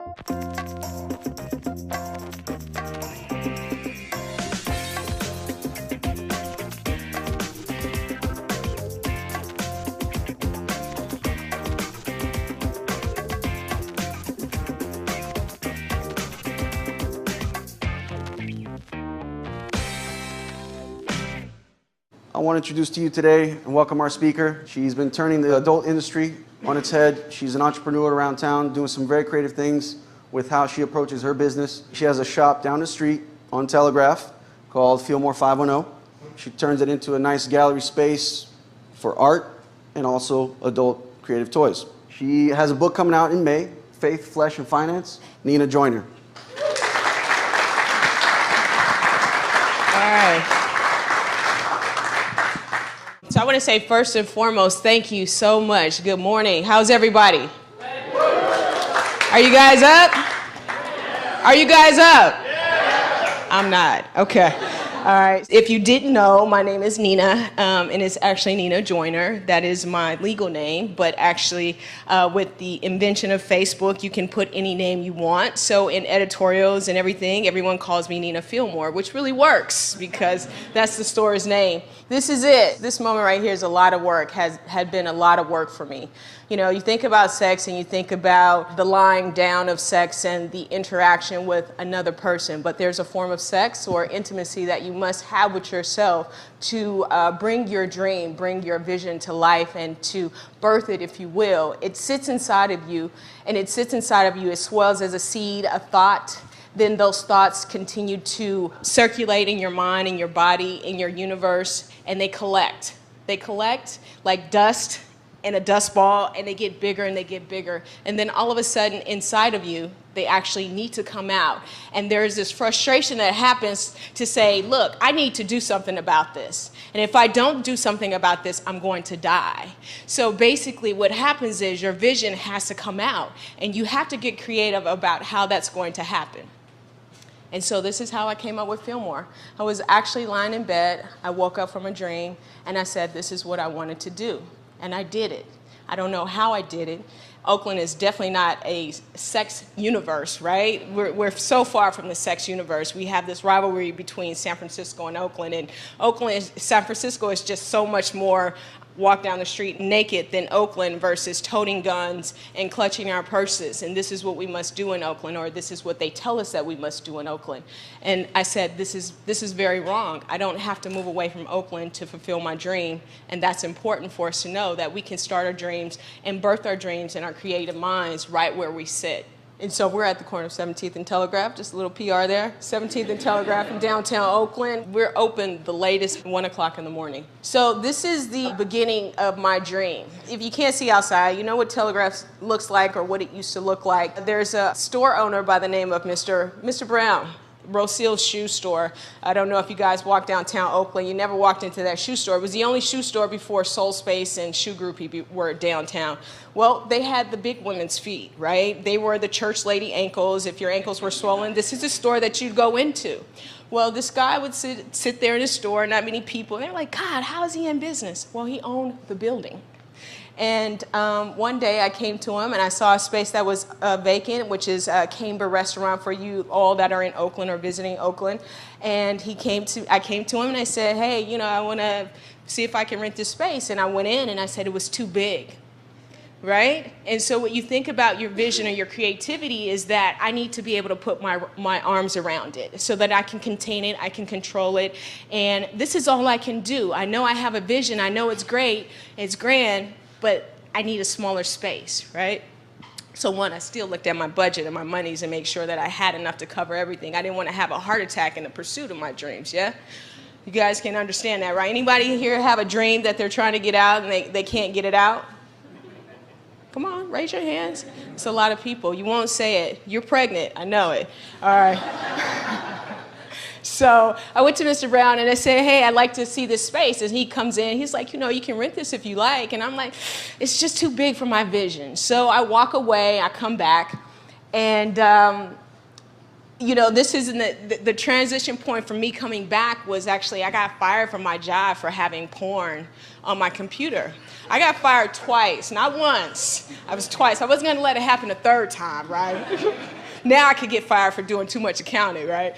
I want to introduce to you today and welcome our speaker. She's been turning the adult industry on its head. She's an entrepreneur around town doing some very creative things with how she approaches her business. She has a shop down the street on Telegraph called Fillmore 510. She turns it into a nice gallery space for art and also adult creative toys. She has a book coming out in May, Faith, Flesh, and Finance. Nina Joyner. All right. So I want to say first and foremost, thank you so much. Good morning. How's everybody? Are you guys up? Are you guys up? I'm not. Okay. All right. If you didn't know, my name is Nina, and it's actually Nina Joyner. That is my legal name, but actually with the invention of Facebook, you can put any name you want. So in editorials and everything, everyone calls me Nina Fillmore, which really works because that's the store's name. This is it. This moment right here is a lot of work, had been a lot of work for me. You know, you think about sex and you think about the lying down of sex and the interaction with another person, but there's a form of sex or intimacy that you must have with yourself to bring your dream, bring your vision to life and to birth it, if you will. It sits inside of you, and it sits inside of you. It swells as a seed, a thought. Then those thoughts continue to circulate in your mind, in your body, in your universe, and they collect. They collect like dust in a dust ball, and they get bigger and they get bigger. And then all of a sudden, inside of you, they actually need to come out. And there's this frustration that happens to say, look, I need to do something about this. And if I don't do something about this, I'm going to die. So basically what happens is your vision has to come out, and you have to get creative about how that's going to happen. And so this is how I came up with Fillmore. I was actually lying in bed. I woke up from a dream, and I said, this is what I wanted to do. And I did it. I don't know how I did it. Oakland is definitely not a sex universe, right? We're so far from the sex universe. We have this rivalry between San Francisco and Oakland San Francisco is just so much more walk down the street naked than Oakland versus toting guns and clutching our purses. And this is what we must do in Oakland, or this is what they tell us that we must do in Oakland. And I said, this is very wrong. I don't have to move away from Oakland to fulfill my dream. And that's important for us to know, that we can start our dreams and birth our dreams in our creative minds right where we sit. And so we're at the corner of 17th and Telegraph, just a little PR there. 17th and Telegraph in downtown Oakland. We're open the latest 1 o'clock in the morning. So this is the beginning of my dream. If you can't see outside, you know what Telegraph looks like, or what it used to look like. There's a store owner by the name of Mr. Brown. Roseal's shoe store. I don't know if you guys walked downtown Oakland. You never walked into that shoe store. It was the only shoe store before Soul Space and Shoe Groupie were downtown. Well, they had the big women's feet, right? They were the church lady ankles. If your ankles were swollen, this is a store that you'd go into. Well, this guy would sit there in his store, not many people. And they're like, God, how is he in business? Well, he owned the building. And one day I came to him and I saw a space that was vacant, which is a Camber restaurant for you all that are in Oakland or visiting Oakland. And I came to him and I said, hey, you know, I want to see if I can rent this space. And I went in and I said it was too big, right? And so what you think about your vision or your creativity is that I need to be able to put my arms around it so that I can contain it, I can control it. And this is all I can do. I know I have a vision. I know it's great, it's grand, but I need a smaller space, right? So one, I still looked at my budget and my monies and make sure that I had enough to cover everything. I didn't want to have a heart attack in the pursuit of my dreams, yeah? You guys can understand that, right? Anybody here have a dream that they're trying to get out and they can't get it out? Come on, raise your hands. It's a lot of people. You won't say it. You're pregnant. I know it. All right. So I went to Mr. Brown and I said, hey, I'd like to see this space. And he comes in, he's like, you know, you can rent this if you like. And I'm like, it's just too big for my vision. So I walk away, I come back, and you know, this is the transition point for me coming back was actually I got fired from my job for having porn on my computer. I got fired twice, not once. I was twice. I wasn't going to let it happen a third time, right? Now I could get fired for doing too much accounting, right?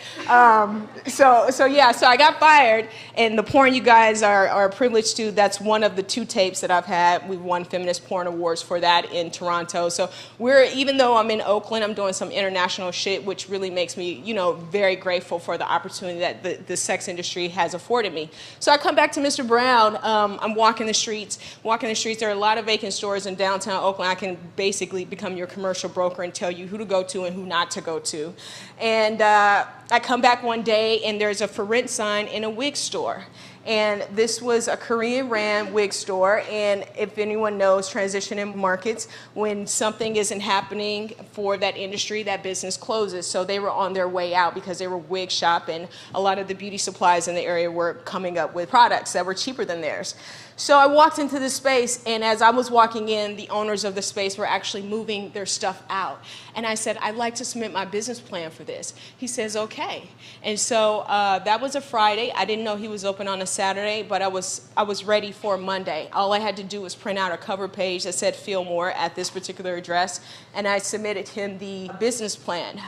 So I got fired, and the porn you guys are privileged to, that's one of the 2 tapes that I've had. We've won Feminist Porn Awards for that in Toronto. So even though I'm in Oakland, I'm doing some international shit, which really makes me, very grateful for the opportunity that the sex industry has afforded me. So I come back to Mr. Brown. I'm walking the streets. There are a lot of vacant stores in downtown Oakland. I can basically become your commercial broker and tell you who to go to and who not to go to. And I come back one day and there's a for rent sign in a wig store. And this was a Korean-ran wig store, and if anyone knows transition in markets, when something isn't happening for that industry, that business closes. So they were on their way out because they were wig shop, and a lot of the beauty supplies in the area were coming up with products that were cheaper than theirs. So I walked into this space, and as I was walking in, the owners of the space were actually moving their stuff out. And I said, I'd like to submit my business plan for this. He says, okay. And so that was a Friday. I didn't know he was open on a Saturday, but I was ready for Monday. All I had to do was print out a cover page that said Fillmore at this particular address, and I submitted him the business plan.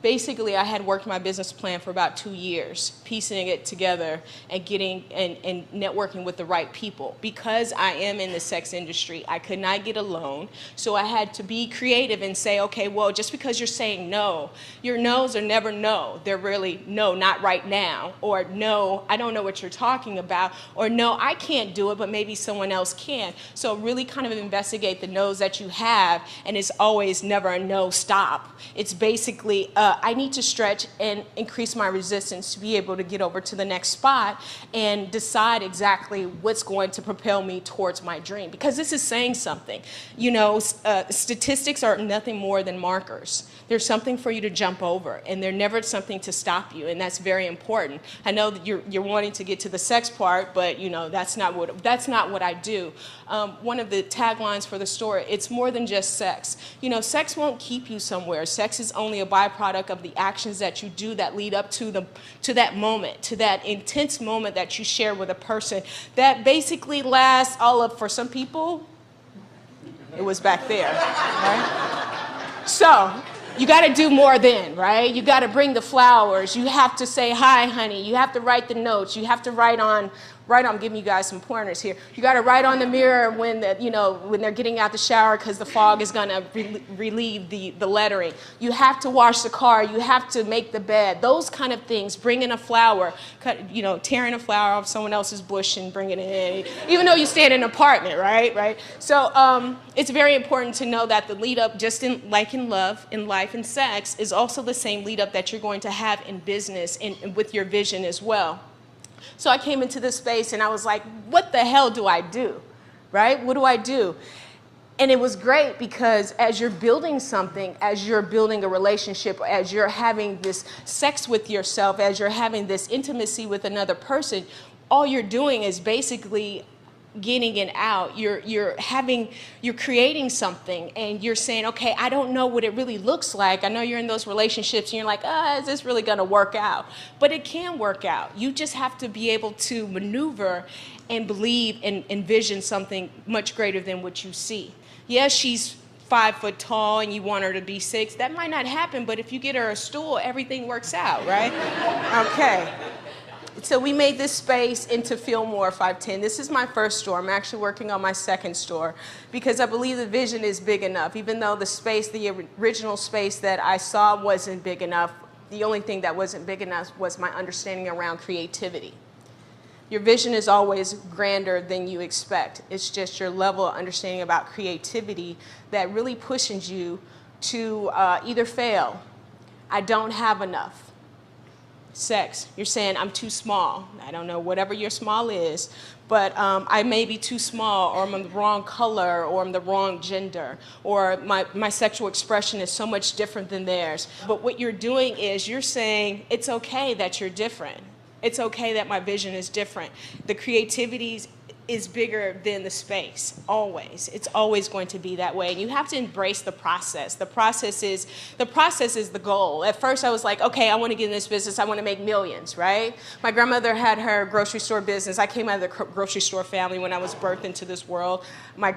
Basically, I had worked my business plan for about 2 years, piecing it together and getting and networking with the right people. Because I am in the sex industry, I could not get a loan, so I had to be creative and say, okay, well, just because you're saying no, your no's are never no. They're really no, not right now, or no, I don't know what you're talking about, or no, I can't do it, but maybe someone else can. So really kind of investigate the no's that you have, and it's always never a no, stop. It's basically, I need to stretch and increase my resistance to be able to get over to the next spot and decide exactly what's going to propel me towards my dream. Because this is saying something. Statistics are nothing more than markers. There's something for you to jump over, and they're never something to stop you, and that's very important. I know that you're wanting to get to the sex part, but that's not what I do. One of the taglines for the store, it's more than just sex. Sex won't keep you somewhere. Sex is only a byproduct of the actions that you do that lead up to that moment, to that intense moment that you share with a person that basically lasts for some people, it was back there, right? So you got to do more then, right? You got to bring the flowers. You have to say, hi, honey. You have to write the notes. You have to write on, I'm giving you guys some pointers here. You got to write on the mirror when they're getting out the shower because the fog is going to relieve the lettering. You have to wash the car. You have to make the bed. Those kind of things. Bring in a flower. Tearing a flower off someone else's bush and bringing it in. Even though you stay in an apartment, right? So it's very important to know that the lead up, just like in love, in life, and sex, is also the same lead up that you're going to have in business and with your vision as well. So I came into this space and I was like, what the hell do I do, right? What do I do? And it was great because as you're building something, as you're building a relationship, as you're having this sex with yourself, as you're having this intimacy with another person, all you're doing is basically getting it out. You're creating something, and you're saying, okay, I don't know what it really looks like. I know you're in those relationships and you're like, is this really gonna work out? But it can work out. You just have to be able to maneuver and believe and envision something much greater than what you see. Yes, she's 5 foot tall and you want her to be 6. That might not happen, but if you get her a stool, everything works out, right? Okay. So we made this space into Fillmore 510. This is my first store. I'm actually working on my second store because I believe the vision is big enough. Even though the original space that I saw wasn't big enough, the only thing that wasn't big enough was my understanding around creativity. Your vision is always grander than you expect. It's just your level of understanding about creativity that really pushes you to either fail. I don't have enough. Sex, you're saying I'm too small. I don't know, whatever your small is, but I may be too small, or I'm the wrong color, or I'm the wrong gender, or my sexual expression is so much different than theirs. But what you're doing is you're saying it's okay that you're different. It's okay that my vision is different. The creativity is bigger than the space, always. It's always going to be that way. And you have to embrace the process. The process is the goal. At first I was like, okay, I want to get in this business. I want to make millions, right? My grandmother had her grocery store business. I came out of the grocery store family when I was birthed into this world. My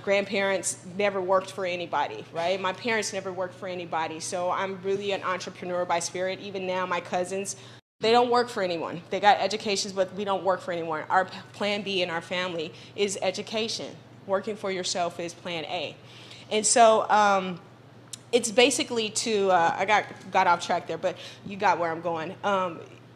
grandparents never worked for anybody, right? My parents never worked for anybody. So I'm really an entrepreneur by spirit. Even now, my cousins, they don't work for anyone. They got educations, but we don't work for anyone. Our plan B in our family is education. Working for yourself is plan A. And so it's basically to, I got off track there, but you got where I'm going.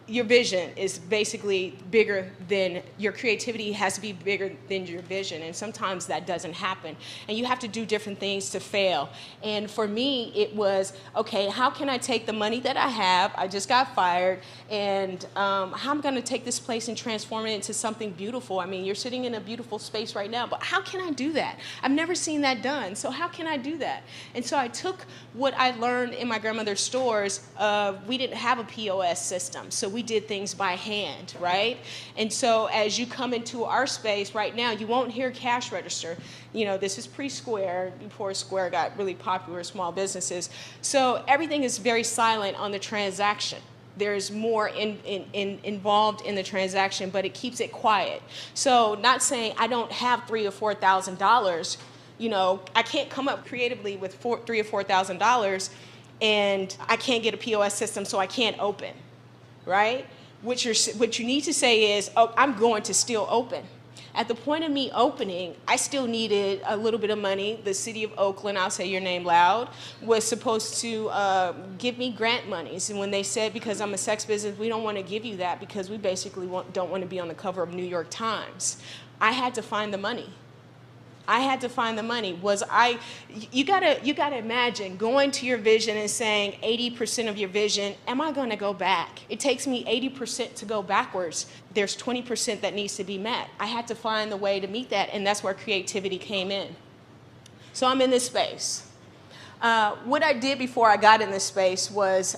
Your vision is basically bigger than, your creativity has to be bigger than your vision, and sometimes that doesn't happen. And you have to do different things to fail. And for me, it was, okay, how can I take the money that I have, I just got fired, and how I'm gonna take this place and transform it into something beautiful. I mean, you're sitting in a beautiful space right now, but how can I do that? I've never seen that done, so how can I do that? And so I took what I learned in my grandmother's stores. We didn't have a POS system, so we did things by hand, right? And so as you come into our space right now, you won't hear cash register. You know, this is pre-Square, before Square got really popular with small businesses. So everything is very silent on the transaction. There's more involved in the transaction, but it keeps it quiet. So not saying I don't have $3,000 or $4,000, you know, I can't come up creatively with $3,000 or $4,000 and I can't get a POS system, so I can't open. Right? What you need to say is, oh, I'm going to still open. At the point of me opening, I still needed a little bit of money. The city of Oakland, I'll say your name loud, was supposed to give me grant monies. And when they said, because I'm a sex business, we don't want to give you that because we basically don't want to be on the cover of New York Times. I had to find the money. I had to find the money. You gotta imagine going to your vision and saying 80% of your vision, am I gonna go back? It takes me 80% to go backwards. There's 20% that needs to be met. I had to find the way to meet that, and that's where creativity came in. So I'm in this space. What I did before I got in this space was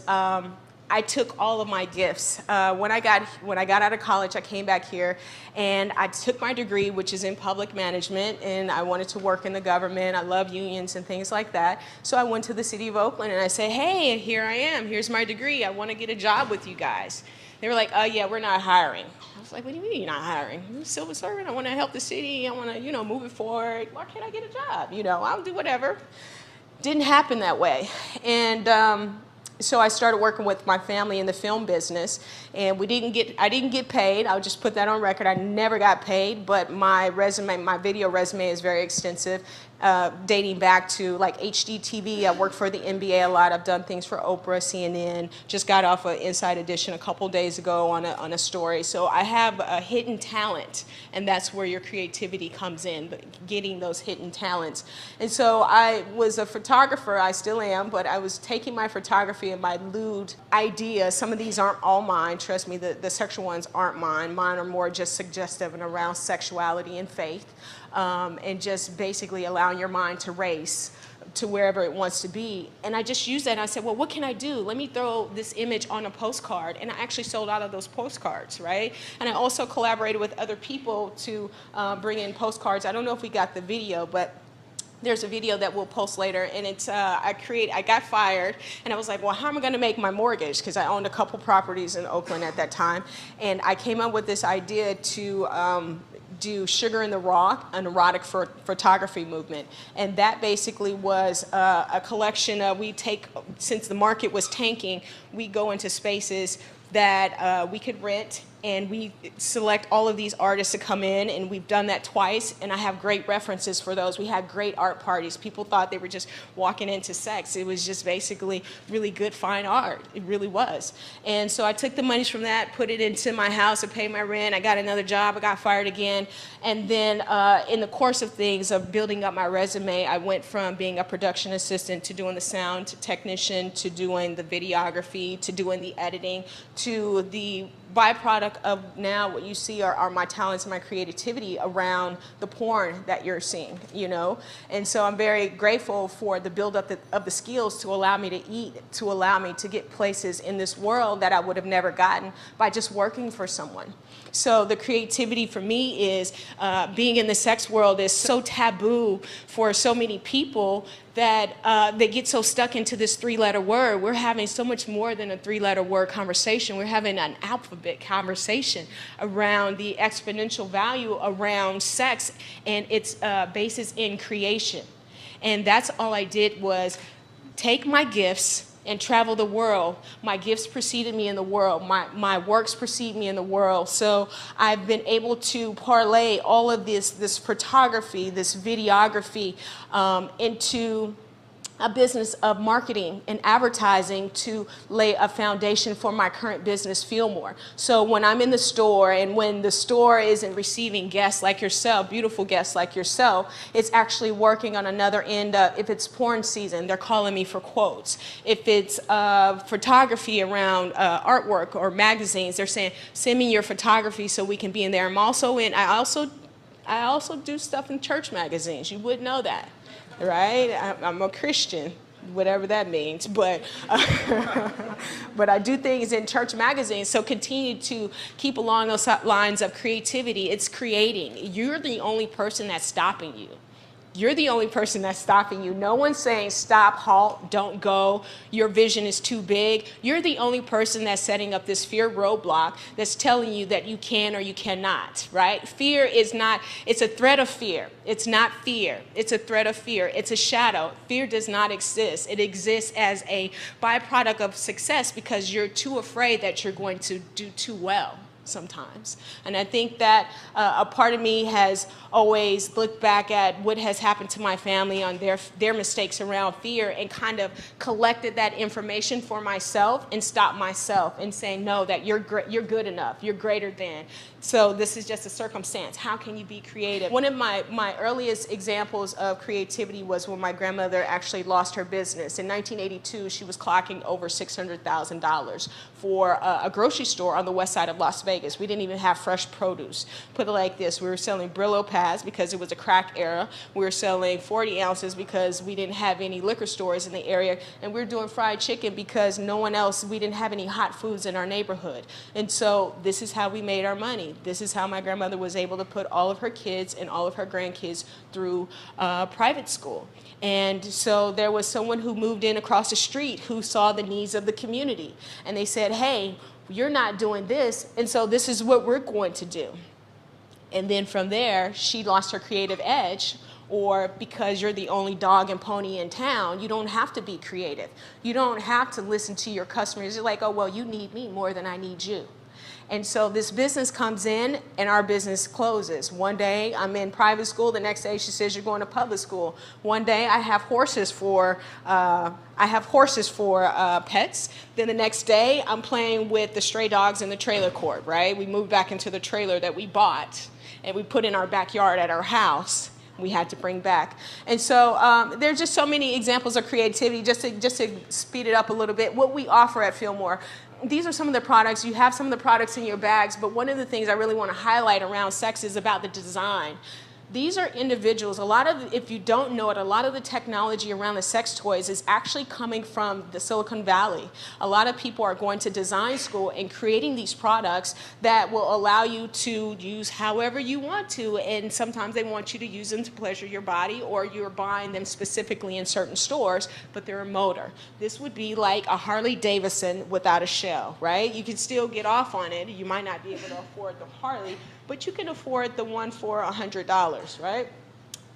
I took all of my gifts. When I got out of college, I came back here and I took my degree, which is in public management, and I wanted to work in the government. I love unions and things like that. So I went to the city of Oakland and I said, hey, here I am. Here's my degree. I want to get a job with you guys. They were like, oh yeah, we're not hiring. I was like, what do you mean you're not hiring? I'm a civil servant. I want to help the city. I want to, you know, move it forward. Why can't I get a job? You know, I'll do whatever. Didn't happen that way. And so I started working with my family in the film business, and I didn't get paid. I'll just put that on record. I never got paid, but my video resume is very extensive, dating back to like HGTV. I worked for the NBA a lot. I've done things for Oprah, CNN. Just got off of Inside Edition a couple days ago on a story. So I have a hidden talent, and that's where your creativity comes in, getting those hidden talents. And so I was a photographer. I still am, but I was taking my photography and my lewd ideas. Some of these aren't all mine. Trust me, the sexual ones aren't mine. Mine are more just suggestive and around sexuality and faith, and just basically allowing your mind to race to wherever it wants to be. And I just used that and I said, well, what can I do? Let me throw this image on a postcard. And I actually sold out of those postcards, right? And I also collaborated with other people to bring in postcards. I don't know if we got the video, but there's a video that we'll post later, and it's I got fired, and I was like, well, how am I going to make my mortgage? Because I owned a couple properties in Oakland at that time, and I came up with this idea to do Sugar in the Raw, an erotic photography movement, and that basically was a collection of, since the market was tanking, we go into spaces that we could rent, and we select all of these artists to come in, and we've done that twice, and I have great references for those. We had great art parties. People thought they were just walking into sex. It was just basically really good, fine art. It really was. And so I took the monies from that, put it into my house, I paid my rent, I got another job, I got fired again, and then in the course of things, of building up my resume, I went from being a production assistant to doing the sound technician, to doing the videography, to doing the editing, to the byproduct of now what you see are my talents and my creativity around the porn that you're seeing, you know? And so I'm very grateful for the buildup of the skills to allow me to eat, to allow me to get places in this world that I would have never gotten by just working for someone. So the creativity for me is being in the sex world is so taboo for so many people that they get so stuck into this three-letter word. We're having so much more than a three-letter word conversation. We're having an alphabet conversation around the exponential value around sex and its basis in creation. And that's all I did was take my gifts and travel the world. My gifts preceded me in the world. My works precede me in the world. So I've been able to parlay all of this photography, this videography into a business of marketing and advertising to lay a foundation for my current business, Fillmore. So when I'm in the store and when the store isn't receiving guests like yourself, beautiful guests like yourself, it's actually working on another end. If it's porn season, they're calling me for quotes. If it's photography around artwork or magazines, they're saying, send me your photography so we can be in there. I also do stuff in church magazines. You wouldn't know that. Right? I'm a Christian, whatever that means, but but I do things in church magazines, so continue to keep along those lines of creativity. It's creating. You're the only person that's stopping you. You're the only person that's stopping you. No one's saying stop, halt, don't go, your vision is too big. You're the only person that's setting up this fear roadblock that's telling you that you can or you cannot, right? Fear is not, it's a threat of fear. It's not fear. It's a threat of fear. It's a shadow. Fear does not exist. It exists as a byproduct of success because you're too afraid that you're going to do too well sometimes. And I think that a part of me has always looked back at what has happened to my family on their mistakes around fear and kind of collected that information for myself and stopped myself and saying, no, that you're good enough, you're greater than. So this is just a circumstance. How can you be creative? One of my earliest examples of creativity was when my grandmother actually lost her business. In 1982, she was clocking over $600,000 for a grocery store on the west side of Las Vegas. We didn't even have fresh produce. Put it like this, we were selling Brillo pads because it was a crack era. We were selling 40 ounces because we didn't have any liquor stores in the area. And we were doing fried chicken because we didn't have any hot foods in our neighborhood. And so this is how we made our money. This is how my grandmother was able to put all of her kids and all of her grandkids through private school. And so there was someone who moved in across the street who saw the needs of the community. And they said, hey, you're not doing this, and so this is what we're going to do. And then from there, she lost her creative edge, or because you're the only dog and pony in town, you don't have to be creative. You don't have to listen to your customers. You're like, oh, well, you need me more than I need you. And so this business comes in and our business closes. One day I'm in private school. The next day she says you're going to public school. One day I have horses for pets. Then the next day I'm playing with the stray dogs in the trailer court, right? We moved back into the trailer that we bought and we put in our backyard at our house. We had to bring back. And so there's just so many examples of creativity. Just to speed it up a little bit, what we offer at Fillmore, these are some of the products. You have some of the products in your bags, but one of the things I really want to highlight around sex is about the design. These are individuals. If you don't know it, a lot of the technology around the sex toys is actually coming from the Silicon Valley. A lot of people are going to design school and creating these products that will allow you to use however you want to, and sometimes they want you to use them to pleasure your body, or you're buying them specifically in certain stores, but they're a motor. This would be like a Harley Davidson without a shell, right? You can still get off on it. You might not be able to afford the Harley, but you can afford the one for $100, right?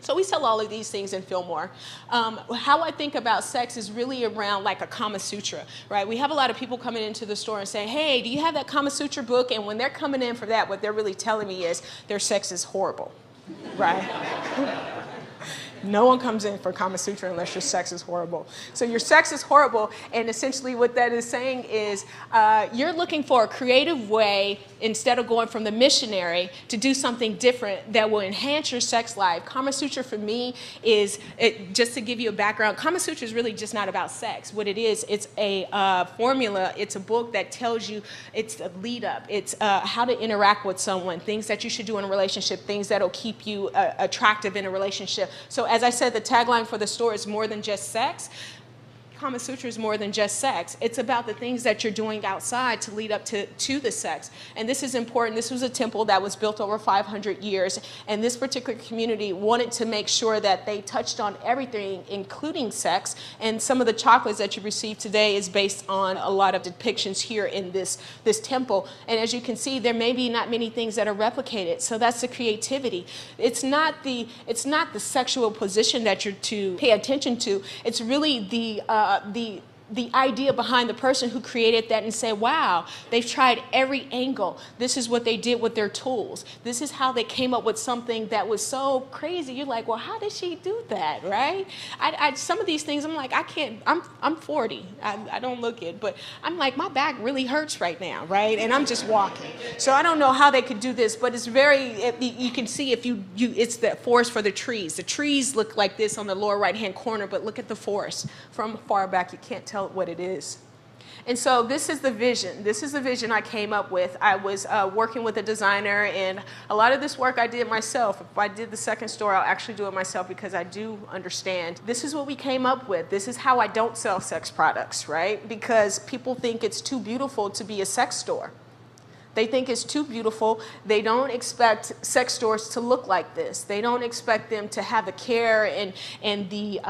So we sell all of these things in Fillmore. How I think about sex is really around like a Kama Sutra, right? We have a lot of people coming into the store and saying, hey, do you have that Kama Sutra book? And when they're coming in for that, what they're really telling me is their sex is horrible, right? No one comes in for Kama Sutra unless your sex is horrible. So your sex is horrible, and essentially what that is saying is you're looking for a creative way, instead of going from the missionary, to do something different that will enhance your sex life. Kama Sutra for me is, just to give you a background, Kama Sutra is really just not about sex. What it is, it's a formula, it's a book that tells you, it's a lead up, it's how to interact with someone, things that you should do in a relationship, things that will keep you attractive in a relationship. So as I said, the tagline for the store is more than just sex. Kama Sutra is more than just sex. It's about the things that you're doing outside to lead up to the sex. And this is important. This was a temple that was built over 500 years. And this particular community wanted to make sure that they touched on everything, including sex. And some of the chocolates that you receive today is based on a lot of depictions here in this temple. And as you can see, there may be not many things that are replicated. So that's the creativity. It's not the sexual position that you're to pay attention to. It's really the idea behind the person who created that, and say, wow, they've tried every angle. This is what they did with their tools. This is how they came up with something that was so crazy. You're like, well, how did she do that, right? Some of these things, I'm like, I can't, I'm 40. I don't look it, but I'm like, my back really hurts right now, right? And I'm just walking. So I don't know how they could do this, but it's very, you can see if it's the forest for the trees. The trees look like this on the lower right-hand corner, but look at the forest. From far back, you can't tell what it is. And so this is the vision. This is the vision I came up with. I was working with a designer, and a lot of this work I did myself. If I did the second store, I'll actually do it myself because I do understand. This is what we came up with. This is how I don't sell sex products, right? Because people think it's too beautiful to be a sex store. They think it's too beautiful. They don't expect sex stores to look like this. They don't expect them to have the care and the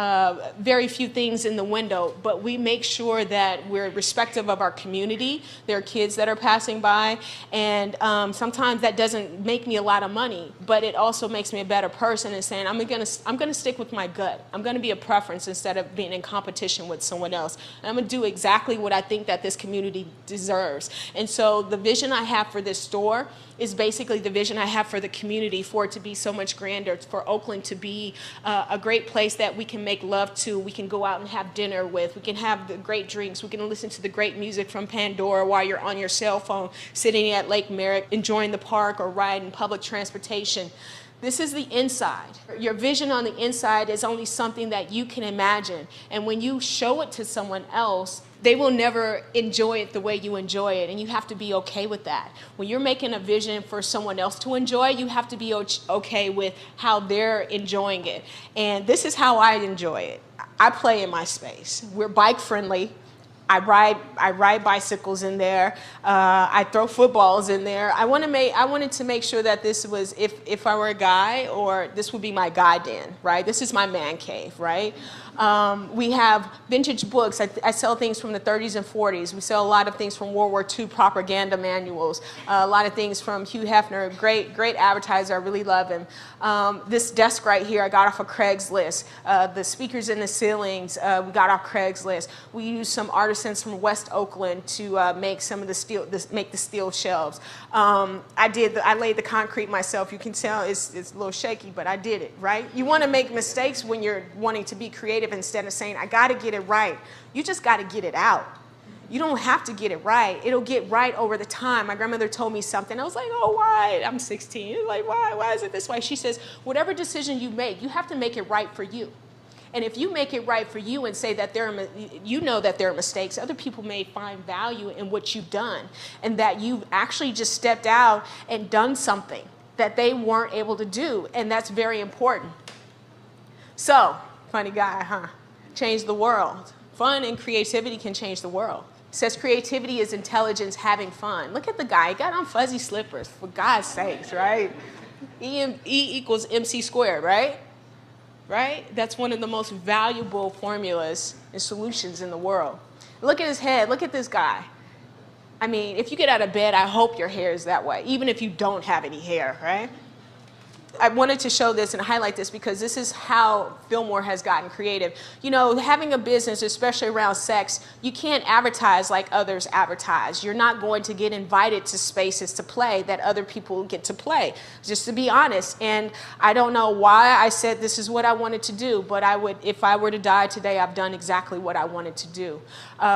very few things in the window. But we make sure that we're respectful of our community. There are kids that are passing by, and sometimes that doesn't make me a lot of money, but it also makes me a better person and saying, I'm gonna stick with my gut. I'm gonna be a preference instead of being in competition with someone else. And I'm gonna do exactly what I think that this community deserves. And so the vision I have for this store is basically the vision I have for the community, for it to be so much grander, for Oakland to be a great place that we can make love to, we can go out and have dinner with, we can have the great drinks, we can listen to the great music from Pandora while you're on your cell phone, sitting at Lake Merrick, enjoying the park or riding public transportation. This is the inside. Your vision on the inside is only something that you can imagine. And when you show it to someone else, they will never enjoy it the way you enjoy it, and you have to be okay with that. When you're making a vision for someone else to enjoy, you have to be okay with how they're enjoying it. And this is how I enjoy it. I play in my space. We're bike friendly. I ride bicycles in there. I throw footballs in there. I wanted to make sure that this was, if I were a guy, or this would be my guy den, right? This is my man cave, right? We have vintage books. I sell things from the 30s and 40s. We sell a lot of things from World War II propaganda manuals. A lot of things from Hugh Hefner, great advertiser. I really love him. This desk right here, I got off of Craigslist. The speakers in the ceilings, we got off Craigslist. We used some artisans from West Oakland to make some of the steel shelves. I laid the concrete myself. You can tell it's a little shaky, but I did it, right? You want to make mistakes when you're wanting to be creative instead of saying, I got to get it right. You just got to get it out. You don't have to get it right. It'll get right over the time. My grandmother told me something. I was like, oh, why? I'm 16. Like, why? Why is it this way? She says, whatever decision you make, you have to make it right for you. And if you make it right for you and say that you know that there are mistakes, other people may find value in what you've done, and that you've actually just stepped out and done something that they weren't able to do. And that's very important. So, funny guy, huh? Change the world. Fun and creativity can change the world. It says creativity is intelligence having fun. Look at the guy. He got on fuzzy slippers, for God's sakes, right? E equals MC squared, right? Right? That's one of the most valuable formulas and solutions in the world. Look at his head. Look at this guy. I mean, if you get out of bed, I hope your hair is that way, even if you don't have any hair, right? I wanted to show this and highlight this because this is how Fillmore has gotten creative. You know, having a business, especially around sex, you can't advertise like others advertise. You're not going to get invited to spaces to play that other people get to play, just to be honest. And I don't know why I said this is what I wanted to do, but I would, if I were to die today, I've done exactly what I wanted to do.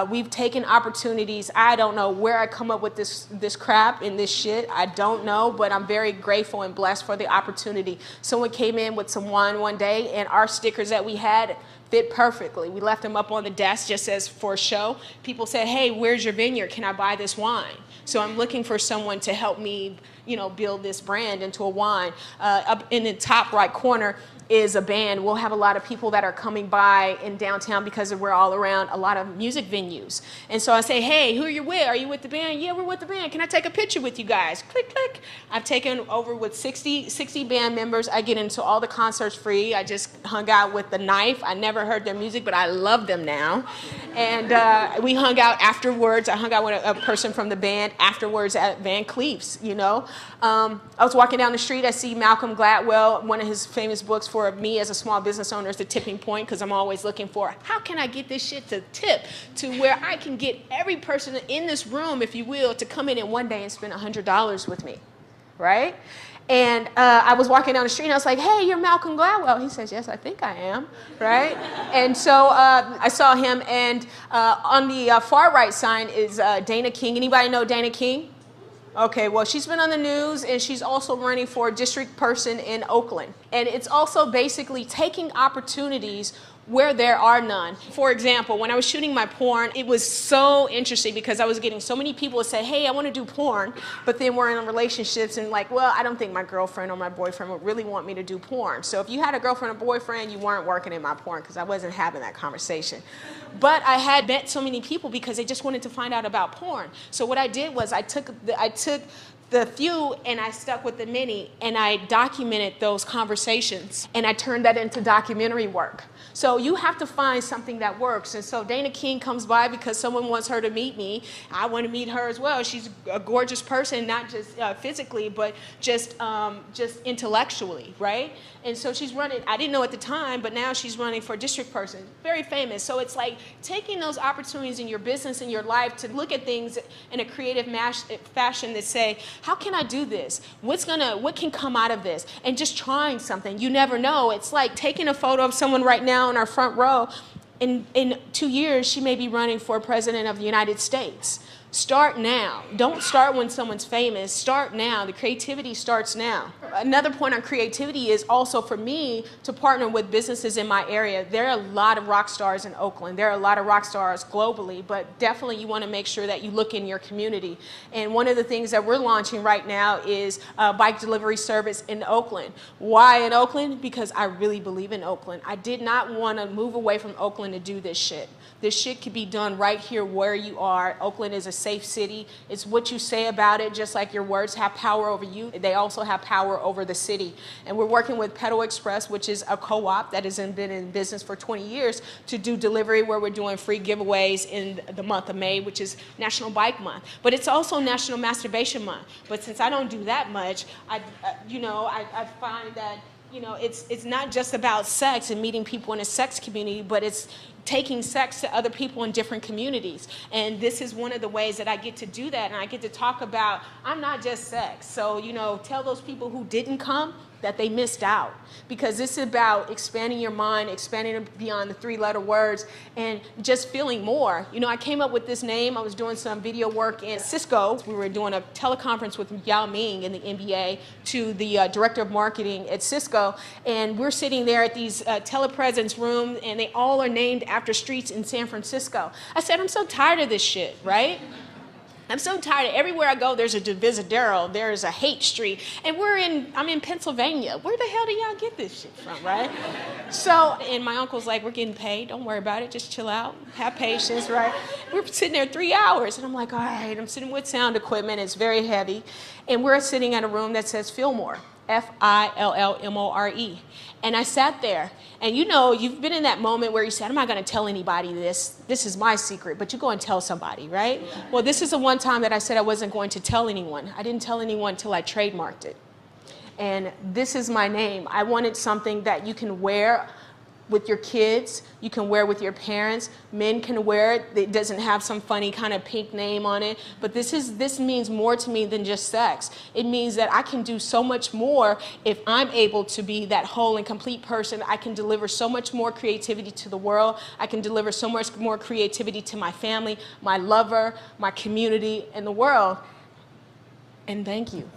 We've taken opportunities. I don't know where I come up with this crap and this shit. I don't know, but I'm very grateful and blessed for the opportunity. Someone came in with some wine one day, and our stickers that we had fit perfectly. We left them up on the desk just as for show. People said, hey, where's your vineyard? Can I buy this wine? So I'm looking for someone to help me, you know, build this brand into a wine. Up in the top right corner is a band. We'll have a lot of people that are coming by in downtown because we're all around a lot of music venues. And so I say, hey, who are you with? Are you with the band? Yeah, we're with the band. Can I take a picture with you guys? Click, click. I've taken over with 60 band members. I get into all the concerts free. I just hung out with The Knife. I never heard their music, but I love them now. And we hung out afterwards. I hung out with a person from the band afterwards at Van Cleef's, you know. I was walking down the street. I see Malcolm Gladwell, one of his famous books for me as a small business owner is The Tipping Point, because I'm always looking for how can I get this shit to tip to where I can get every person in this room, if you will, to come in one day and spend $100 with me, right? And I was walking down the street and I was like, hey, you're Malcolm Gladwell. He says, yes, I think I am, right? And so I saw him, and on the far right sign is Dana King. Anybody know Dana King? Okay, well, she's been on the news, and she's also running for district person in Oakland. And it's also basically taking opportunities where there are none. For example, when I was shooting my porn, it was so interesting because I was getting so many people that said, hey, I want to do porn, but then we're in relationships and like, well, I don't think my girlfriend or my boyfriend would really want me to do porn. So if you had a girlfriend or boyfriend, you weren't working in my porn because I wasn't having that conversation. But I had met so many people because they just wanted to find out about porn. So what I did was I took the few and I stuck with the many, and I documented those conversations, and I turned that into documentary work. So you have to find something that works. And so Dana King comes by because someone wants her to meet me. I want to meet her as well. She's a gorgeous person, not just physically, but just intellectually, right? And so she's running, I didn't know at the time, but now she's running for district person, very famous. So it's like taking those opportunities in your business and your life to look at things in a creative fashion that say, how can I do this? What can come out of this? And just trying something. You never know. It's like taking a photo of someone right now in our front row. In 2 years, she may be running for president of the United States. Start now. Don't start when someone's famous. Start now. The creativity starts now. Another point on creativity is also for me to partner with businesses in my area. There are a lot of rock stars in Oakland. There are a lot of rock stars globally, but definitely you want to make sure that you look in your community. And one of the things that we're launching right now is a bike delivery service in Oakland. Why in Oakland? Because I really believe in Oakland. I did not want to move away from Oakland to do this shit. This shit could be done right here where you are. Oakland is a safe city. It's what you say about it, just like your words have power over you. They also have power over the city. And we're working with Pedal Express, which is a co-op that has been in business for 20 years, to do delivery where we're doing free giveaways in the month of May, which is National Bike Month. But it's also National Masturbation Month. But since I don't do that much, I find that, you know, it's not just about sex and meeting people in a sex community, but it's taking sex to other people in different communities. And this is one of the ways that I get to do that, and I get to talk about, I'm not just sex. So, you know, tell those people who didn't come that they missed out, because this is about expanding your mind, expanding it beyond the 3-letter words, and just feeling more. You know, I came up with this name. I was doing some video work in Cisco. We were doing a teleconference with Yao Ming in the NBA to the director of marketing at Cisco, and we're sitting there at these telepresence rooms, and they all are named after streets in San Francisco. I said, I'm so tired of this shit, right? I'm so tired. Everywhere I go, there's a Divisadero, there's a Hate Street, and I'm in Pennsylvania. Where the hell do y'all get this shit from, right? So, and my uncle's like, we're getting paid. Don't worry about it. Just chill out. Have patience, right? We're sitting there 3 hours, and I'm like, all right. I'm sitting with sound equipment. It's very heavy, and we're sitting at a room that says Fillmore. Fillmore. And I sat there, and you know, you've been in that moment where you said, I'm not going to tell anybody this. This is my secret, but you go and tell somebody, right? Well, this is the one time that I said I wasn't going to tell anyone. I didn't tell anyone until I trademarked it. And this is my name. I wanted something that you can wear with your kids, you can wear with your parents, men can wear it. It doesn't have some funny kind of pink name on it, but this means more to me than just sex. It means that I can do so much more if I'm able to be that whole and complete person. I can deliver so much more creativity to the world. I can deliver so much more creativity to my family, my lover, my community, and the world. And thank you.